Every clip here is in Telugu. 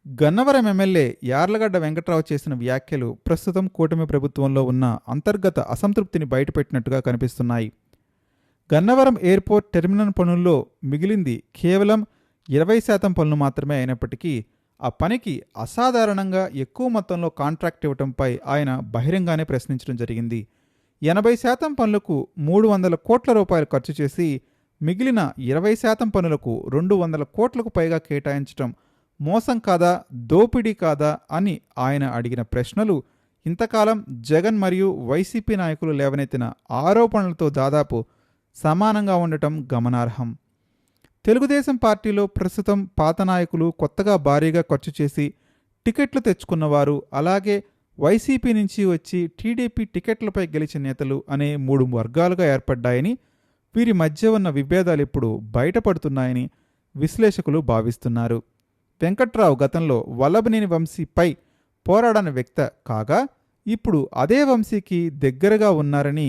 గన్నవరం ఎమ్మెల్యే యార్లగడ్డ వెంకట్రావు చేసిన వ్యాఖ్యలు ప్రస్తుతం కూటమి ప్రభుత్వంలో ఉన్న అంతర్గత అసంతృప్తిని బయటపెట్టినట్టుగా కనిపిస్తున్నాయి. గన్నవరం ఎయిర్పోర్ట్ టెర్మినల్ పనుల్లో మిగిలింది కేవలం 20% పనులు మాత్రమే అయినప్పటికీ ఆ పనికి అసాధారణంగా ఎక్కువ మొత్తంలో కాంట్రాక్ట్ ఇవ్వడంపై ఆయన బహిరంగానే ప్రశ్నించడం జరిగింది. 80% పనులకు 300 కోట్ల రూపాయలు ఖర్చు చేసి మిగిలిన 20% పనులకు 200 కోట్లకు పైగా కేటాయించడం మోసం కాదా, దోపిడీ కాదా అని ఆయన అడిగిన ప్రశ్నలు ఇంతకాలం జగన్ మరియు వైసీపీ నాయకులు లేవనెత్తిన ఆరోపణలతో దాదాపు సమానంగా ఉండటం గమనార్హం. తెలుగుదేశం పార్టీలో ప్రస్తుతం పాత నాయకులు, కొత్తగా భారీగా ఖర్చు చేసి టికెట్లు తెచ్చుకున్నవారు, అలాగే వైసీపీ నుంచి వచ్చి టీడీపీ టికెట్లపై గెలిచిన నేతలు అనే 3 వర్గాలుగా ఏర్పడ్డాయని, వీరి మధ్య ఉన్న విభేదాలు ఇప్పుడు బయటపడుతున్నాయని విశ్లేషకులు భావిస్తున్నారు. వెంకట్రావు గతంలో వల్లభనేని వంశీపై పోరాడని వ్యక్తి కాగా ఇప్పుడు అదే వంశీకి దగ్గరగా ఉన్నారని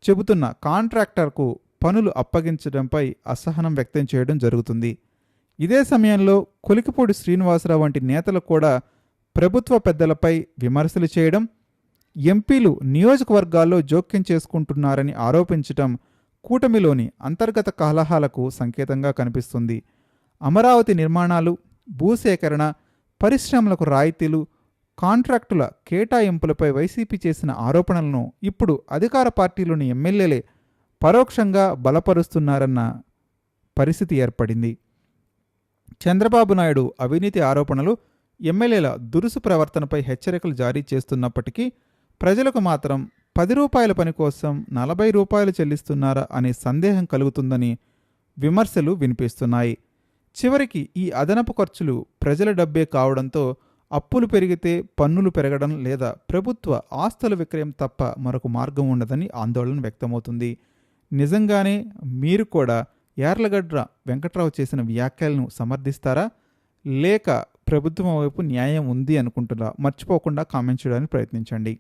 చెబుతున్న కాంట్రాక్టర్కు పనులు అప్పగించడంపై అసహనం వ్యక్తం చేయడం జరుగుతుంది. ఇదే సమయంలో కొలికిపూడి శ్రీనివాసరావు వంటి నేతలు కూడా ప్రభుత్వ పెద్దలపై విమర్శలు చేయడం, ఎంపీలు నియోజకవర్గాల్లో జోక్యం చేసుకుంటున్నారని ఆరోపించడం కూటమిలోని అంతర్గత కలహాలకు సంకేతంగా కనిపిస్తుంది. అమరావతి నిర్మాణాలు, భూసేకరణ, పరిశ్రమలకు రాయితీలు, కాంట్రాక్టుల కేటాయింపులపై వైసీపీ చేసిన ఆరోపణలను ఇప్పుడు అధికార పార్టీలోని ఎమ్మెల్యేలే పరోక్షంగా బలపరుస్తున్నారన్న పరిస్థితి ఏర్పడింది. చంద్రబాబు నాయుడు అవినీతి ఆరోపణలు, ఎమ్మెల్యేల దురుసు ప్రవర్తనపై హెచ్చరికలు జారీ చేస్తున్నప్పటికీ ప్రజలకు మాత్రం 10 రూపాయల పని కోసం 40 రూపాయలు చెల్లిస్తున్నారా అనే సందేహం కలుగుతుందని విమర్శలు వినిపిస్తున్నాయి. చివరికి ఈ అదనపు ఖర్చులు ప్రజల డబ్బే కావడంతో అప్పులు పెరిగితే పన్నులు పెరగడం లేదా ప్రభుత్వ ఆస్తుల విక్రయం తప్ప మరొక మార్గం ఉండదని ఆందోళన వ్యక్తమవుతుంది. నిజంగానే మీరు కూడా యార్లగడ్డ వెంకట్రావు చేసిన వ్యాఖ్యలను సమర్థిస్తారా, లేక ప్రభుత్వం వైపు న్యాయం ఉంది అనుకుంటున్నారా? మర్చిపోకుండా కామెంట్ చేయడానికి ప్రయత్నించండి.